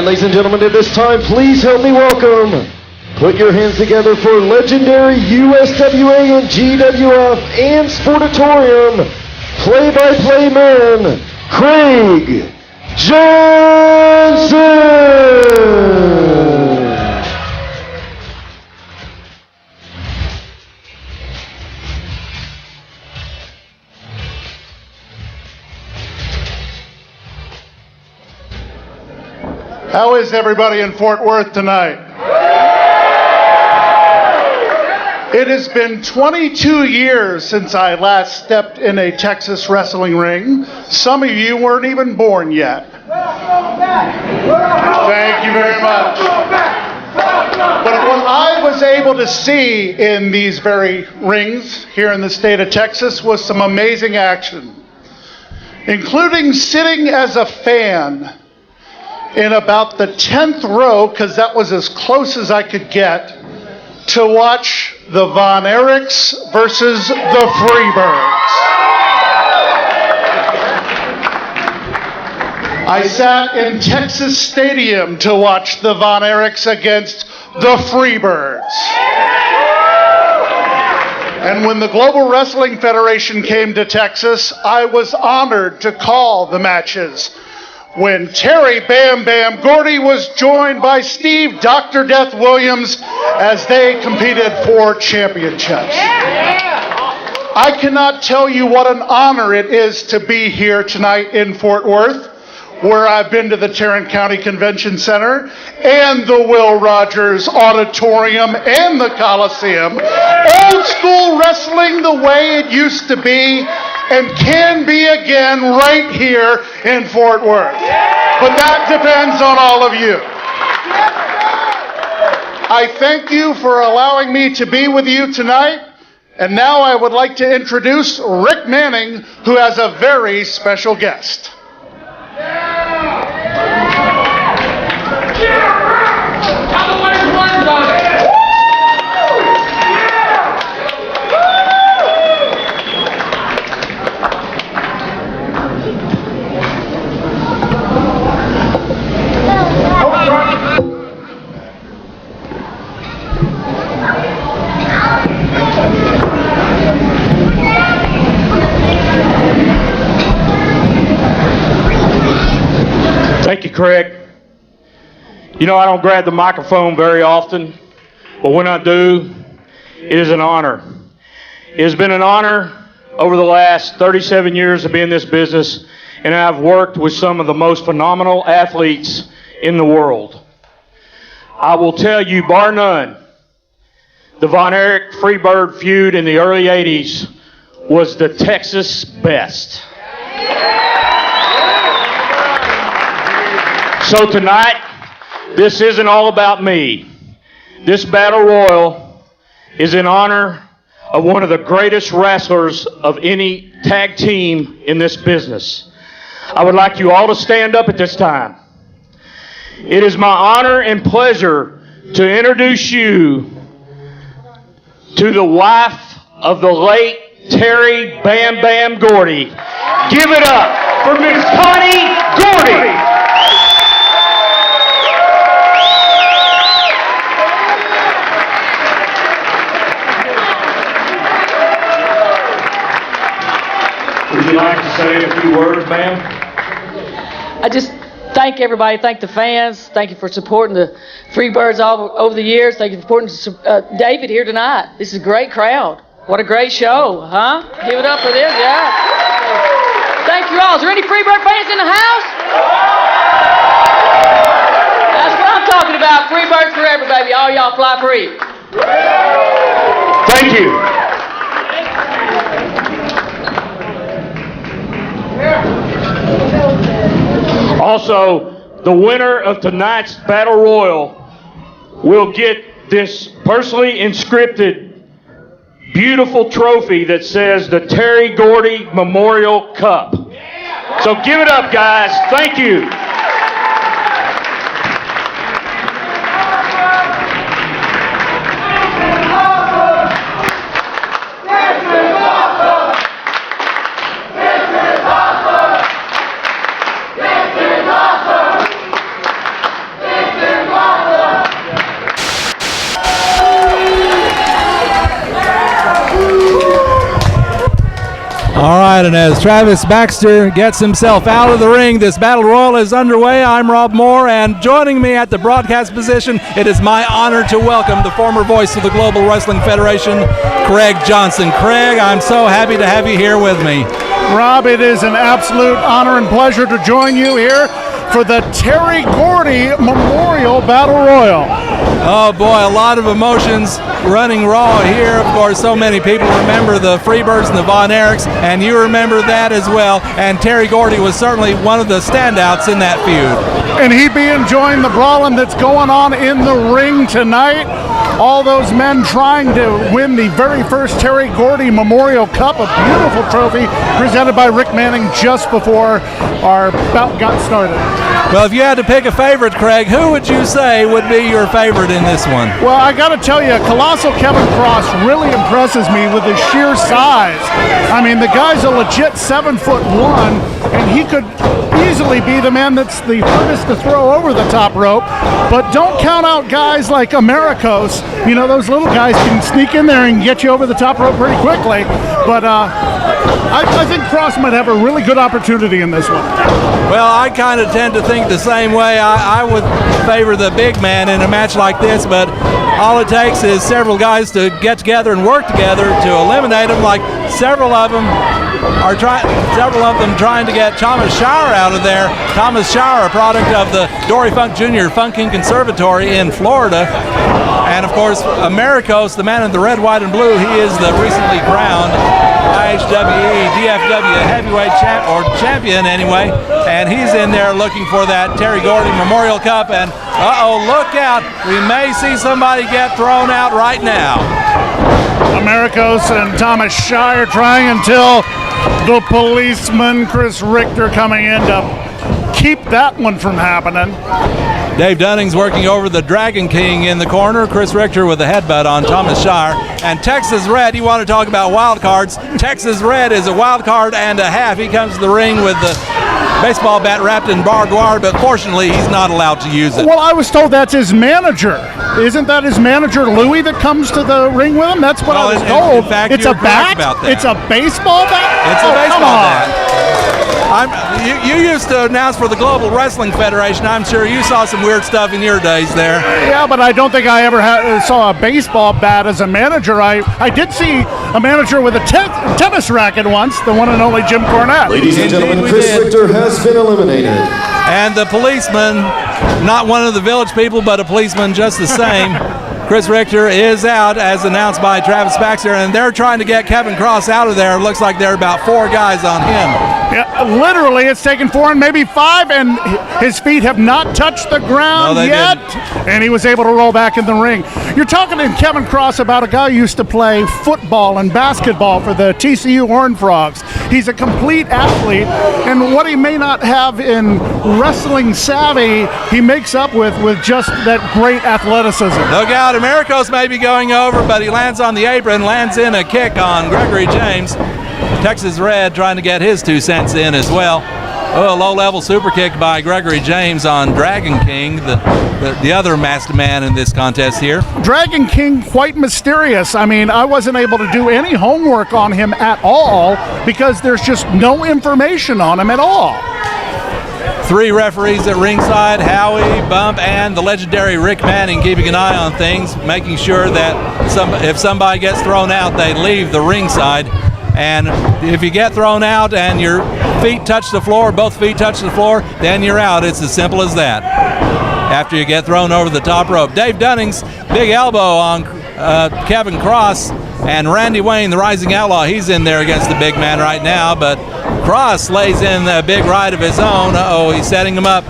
And ladies and gentlemen, at this time, please help me welcome. Put your hands together for legendary USWA and GWF and Sportatorium play-by-play man, Craig Johnson. How is everybody in Fort Worth tonight? It has been 22 years since I last stepped in a Texas wrestling ring. Some of you weren't even born yet. Thank you very much. But what I was able to see in these very rings here in the state of Texas was some amazing action, including sitting as a fan in about the 10th row, because that was as close as I could get, to watch the Von Erichs versus the Freebirds. I sat in Texas Stadium to watch the Von Erichs against the Freebirds. And when the Global Wrestling Federation came to Texas, I was honored to call the matches when Terry Bam Bam Gordy was joined by Steve Dr. Death Williams as they competed for championships. I cannot tell you what an honor it is to be here tonight in Fort Worth, where I've been to the Tarrant County Convention Center and the Will Rogers Auditorium and the Coliseum. Old school wrestling the way it used to be and can be again right here in Fort Worth. But that depends on all of you. I thank you for allowing me to be with you tonight. And now I would like to introduce Rick Manning, who has a very special guest. Thank you, Craig. You know, I don't grab the microphone very often, but when I do, it is an honor. It has been an honor over the last 37 years of being in this business, and I've worked with some of the most phenomenal athletes in the world. I will tell you, bar none, the Von Erich Freebird feud in the early 80s was the Texas best. So tonight, this isn't all about me. This battle royal is in honor of one of the greatest wrestlers of any tag team in this business. I would like you all to stand up at this time. It is my honor and pleasure to introduce you to the wife of the late Terry Bam Bam Gordy. Give it up for Miss Connie Gordy. Would you like to say a few words, ma'am? I just thank everybody, thank the fans, thank you for supporting the Freebirds all over the years, thank you for supporting David here tonight. This is a great crowd. What a great show, huh? Give it up for this, yeah. Thank you all. Is there any Freebird fans in the house? That's what I'm talking about. Freebirds forever, baby. All y'all fly free. Thank you. Also, the winner of tonight's Battle Royal will get this personally inscripted beautiful trophy that says the Terry Gordy Memorial Cup. So give it up, guys. Thank you. right, and as Travis Baxter gets himself out of the ring, this battle royal is underway. I'm Rob Moore, and joining me at the broadcast position, it is my honor to welcome the former voice of the Global Wrestling Federation, Craig Johnson. Craig, I'm so happy to have you here with me. Rob, it is an absolute honor and pleasure to join you here for the Terry Gordy Memorial Battle Royal. Oh boy, a lot of emotions running raw here. Of course, so many people remember the Freebirds and the Von Erichs, and you remember that as well. And Terry Gordy was certainly one of the standouts in that feud. And he'd be enjoying the brawling that's going on in the ring tonight. All those men trying to win the very first Terry Gordy Memorial Cup, a beautiful trophy presented by Rick Manning just before our bout got started. Well, if you had to pick a favorite, Craig, who would you say would be your favorite in this one? Well, I got to tell you, Colossal Kevin Cross really impresses me with his sheer size. I mean, the guy's a legit 7'1", and he could easily be the man that's the hardest to throw over the top rope. But don't count out guys like Americos. You know, those little guys can sneak in there and get you over the top rope pretty quickly. But I think Cross might have a really good opportunity in this one. Well, I kind of tend to think the same way. I would favor the big man in a match like this, but all it takes is several guys to get together and work together to eliminate him, like several of them trying to get Thomas Shire out of there. Thomas Shire, a product of the Dory Funk Jr. Funking Conservatory in Florida. And of course, Americos, the man in the red, white, and blue, he is the recently crowned IHWE DFW heavyweight champion anyway. And he's in there looking for that Terry Gordy Memorial Cup. And look out, we may see somebody get thrown out right now. Americos and Thomas Shire trying until the policeman, Chris Richter, coming in to keep that one from happening. Dave Dunning's working over the Dragon King in the corner. Chris Richter with a headbutt on Thomas Shire. And Texas Red, you want to talk about wild cards. Texas Red is a wild card and a half. He comes to the ring with the baseball bat wrapped in barbed wire, but fortunately he's not allowed to use it. Well, I was told that's his manager. Isn't that his manager, Louie, that comes to the ring with him? That's what I was told. In fact, it's a bat? About that. It's a baseball bat? It's a baseball bat. You used to announce for the Global Wrestling Federation. I'm sure you saw some weird stuff in your days there. Yeah, but I don't think I ever saw a baseball bat as a manager. I did see a manager with a tennis racket once, the one and only Jim Cornette. Ladies and gentlemen, Chris Richter has been eliminated. And the policeman, not one of the village people, but a policeman just the same. Chris Richter is out, as announced by Travis Baxter, and they're trying to get Kevin Cross out of there. It looks like there are about 4 guys on him. Yeah, literally, it's taken 4 and maybe 5, and his feet have not touched the ground yet. And he was able to roll back in the ring. You're talking to Kevin Cross about a guy who used to play football and basketball for the TCU Horned Frogs. He's a complete athlete, and what he may not have in wrestling savvy, he makes up with just that great athleticism. Look out, Americos may be going over, but he lands on the apron, lands in a kick on Gregory James. Texas Red trying to get his 2 cents in as well. Oh, a low-level super kick by Gregory James on Dragon King, the other masked man in this contest here. Dragon King, quite mysterious. I mean, I wasn't able to do any homework on him at all because there's just no information on him at all. 3 referees at ringside, Howie, Bump, and the legendary Rick Manning keeping an eye on things, making sure that if somebody gets thrown out, they leave the ringside. And if you get thrown out and your feet touch the floor, both feet touch the floor, then you're out. It's as simple as that. After you get thrown over the top rope. Dave Dunning's big elbow on Kevin Cross, and Randy Wayne, the Rising Outlaw, he's in there against the big man right now, but Cross lays in a big right of his own. He's setting him up.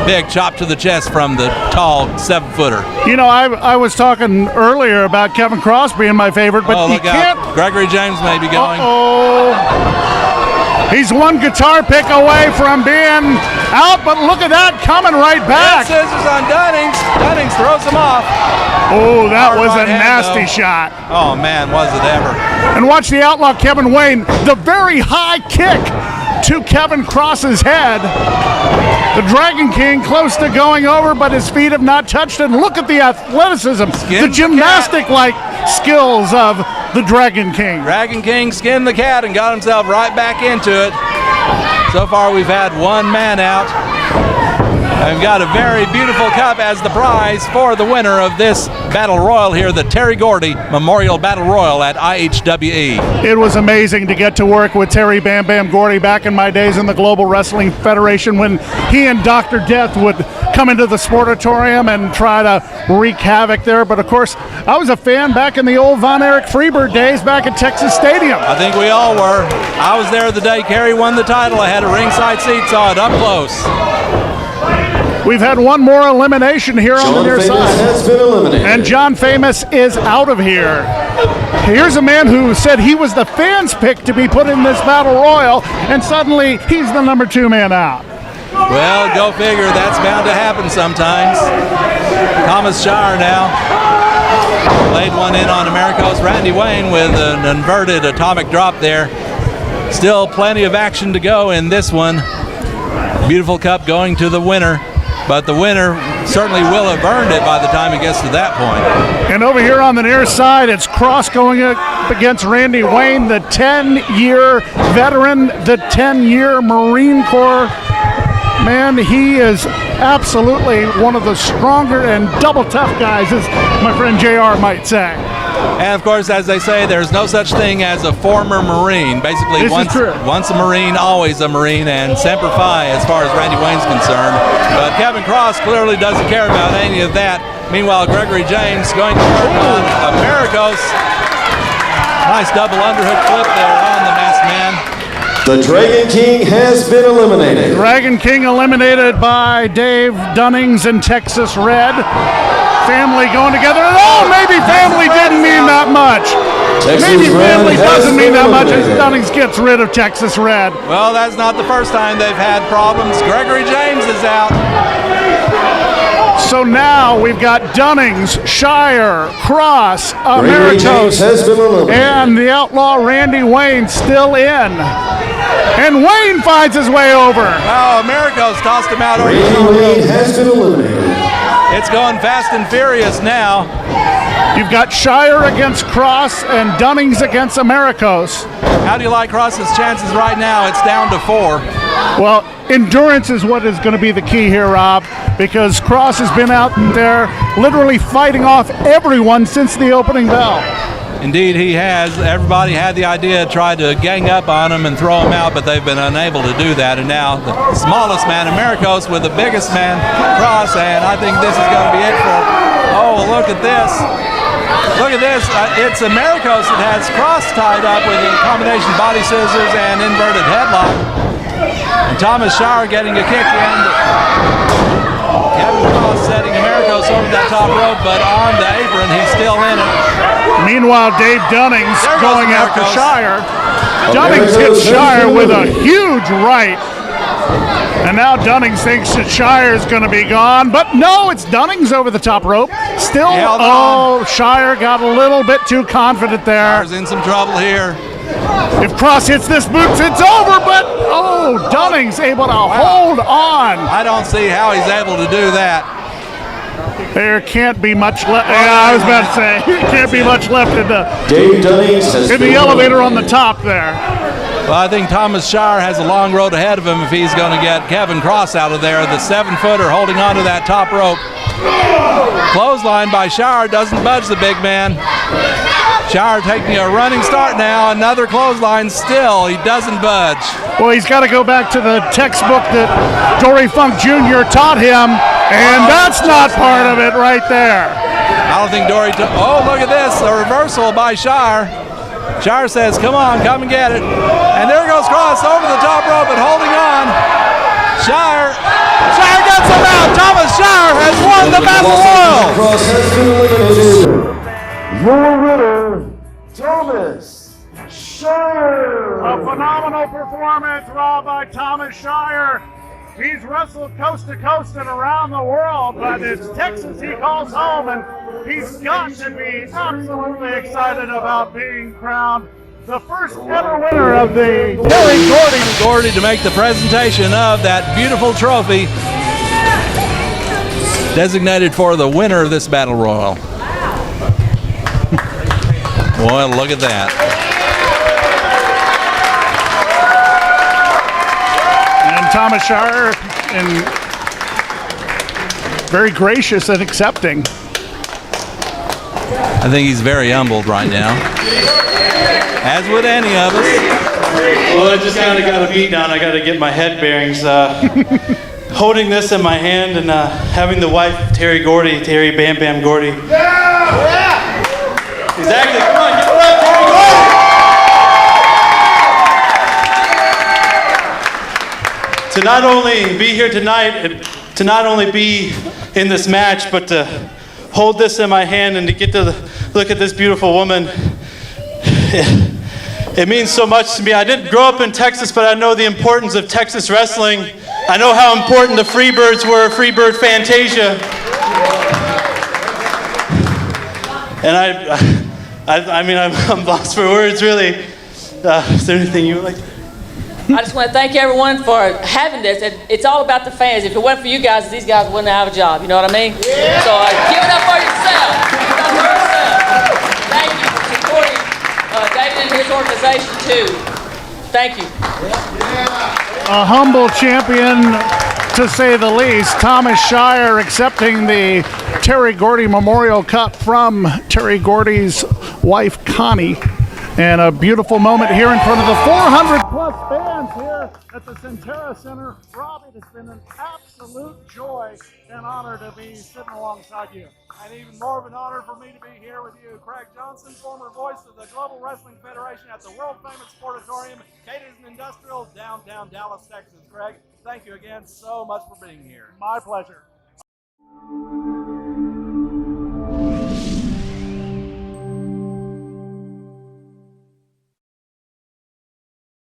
Big chop to the chest from the tall 7-footer. You know, I was talking earlier about Kevin Cross being my favorite, but you can't. Gregory James may be going. He's one guitar pick away from being out, but look at that, coming right back. Scissors on Dunnings. Dunnings throws him off. Oh, that was a nasty shot. Oh, man, was it ever. And watch the Outlaw Kevin Wayne, the very high kick to Kevin Cross's head. The Dragon King close to going over, but his feet have not touched it. And look at the athleticism, the gymnastic-like skills of the Dragon King. Dragon King skinned the cat and got himself right back into it. So far we've had one man out. And we've got a very beautiful cup as the prize for the winner of this Battle Royal here, the Terry Gordy Memorial Battle Royal at IHWE. It was amazing to get to work with Terry Bam Bam Gordy back in my days in the Global Wrestling Federation when he and Dr. Death would come into the Sportatorium and try to wreak havoc there. But of course, I was a fan back in the old Von Erich Freebird days back at Texas Stadium. I think we all were. I was there the day Kerry won the title. I had a ringside seat, saw it up close. We've had one more elimination here on the near side. Has been eliminated. And John Famous is out of here. Here's a man who said he was the fans' pick to be put in this Battle Royal, and suddenly he's the number 2 man out. Well, go figure. That's bound to happen sometimes. Thomas Shire now laid one in on Americos. Randy Wayne with an inverted atomic drop there. Still plenty of action to go in this one. Beautiful cup going to the winner. But the winner certainly will have earned it by the time it gets to that point. And over here on the near side, it's Cross going up against Randy Wayne, the 10-year veteran, the 10-year Marine Corps. Man, he is absolutely one of the stronger and double tough guys, as my friend JR might say. And of course, as they say, there's no such thing as a former Marine. Basically, once a Marine, always a Marine, and Semper Fi as far as Randy Wayne's concerned. But Kevin Cross clearly doesn't care about any of that. Meanwhile, Gregory James going to work on Americos. Nice double underhook flip there on the masked man. The Dragon King has been eliminated. Dragon King eliminated by Dave Dunnings and Texas Red. Family going together. Oh, maybe family didn't mean that much. Maybe family doesn't mean that much as Dunnings gets rid of Texas Red. Well, that's not the first time they've had problems. Gregory James is out. So now we've got Dunnings, Shire, Cross, Americos, and the outlaw Randy Wayne still in. And Wayne finds his way over. Oh, Americos tossed him out. Randy Wayne has been eliminated. It's going fast and furious now. You've got Shire against Cross and Dunnings against Americos. How do you like Cross's chances right now? It's down to 4. Well, endurance is what is going to be the key here, Rob, because Cross has been out there literally fighting off everyone since the opening bell. Indeed, he has. Everybody had the idea to try to gang up on him and throw him out, but they've been unable to do that. And now the smallest man, Americos, with the biggest man, Cross, and I think this is going to be it for. Oh, look at this. Look at this. It's Americos that has Cross tied up with a combination body scissors and inverted headlock. And Thomas Shire getting a kick in. Kevin Cross setting Americos over that top rope, but on the apron, he's still in it. Meanwhile, Dave Dunnings going after Shire. Dunnings hits Shire with a huge right. And now Dunnings thinks that Shire's going to be gone. But no, it's Dunnings over the top rope. Still, Shire got a little bit too confident there. Shire's in some trouble here. If Cross hits this boots, it's over. But, Dunnings able to hold on. I don't see how he's able to do that. There can't be much left. Yeah, I was about to say, can't be much left in the elevator on the top there. Well, I think Thomas Shire has a long road ahead of him if he's going to get Kevin Cross out of there. The 7-footer holding onto that top rope. Clothesline by Shire doesn't budge the big man. Shire taking a running start now. Another clothesline still. He doesn't budge. Well, he's got to go back to the textbook that Dory Funk Jr. taught him, and that's not part of it right there. I don't think Dory oh, look at this. A reversal by Shire. Shire says, come on, come and get it. And there goes Cross over the top rope and holding on. Shire gets him out. Thomas Shire has won the Battle Royal. Cross has been eliminated. Your winner, Thomas Shire. A phenomenal performance, Rob, by Thomas Shire. He's wrestled coast to coast and around the world, but it's Texas he calls home, and he's got to be absolutely excited about being crowned the first ever winner of the Terry Gordy to make the presentation of that beautiful trophy designated for the winner of this Battle Royal. Boy, look at that. And Thomas Shire, and very gracious and accepting. I think he's very humbled right now, as would any of us. Well, I just kind of got a beat down. I got to get my head bearings. Holding this in my hand and having the wife, Terry Bam Bam Gordy. Yeah! Exactly. Come on, give it up, Terry Gordy! To not only be here tonight, to not only be in this match, but to hold this in my hand and to get to look at this beautiful woman. It means so much to me. I didn't grow up in Texas, but I know the importance of Texas wrestling. I know how important the Freebirds were, Freebird Fantasia. And I'm lost for words, really. Is there anything you would like to? I just want to thank everyone for having this. It's all about the fans. If it wasn't for you guys, these guys wouldn't have a job. You know what I mean? Yeah. So give it up for yourself. Give it up for yourself. Thank you for supporting David and his organization, too. Thank you. A humble champion, to say the least. Thomas Shire accepting the Terry Gordy Memorial Cup from Terry Gordy's wife, Connie. And a beautiful moment here in front of the 400-plus fans here at the Centera Center. Rob, it has been an absolute joy and honor to be sitting alongside you. And even more of an honor for me to be here with you, Craig Johnson, former voice of the Global Wrestling Federation at the world-famous Sportatorium, Cadiz and Industrial, downtown Dallas, Texas. Craig, thank you again so much for being here. My pleasure.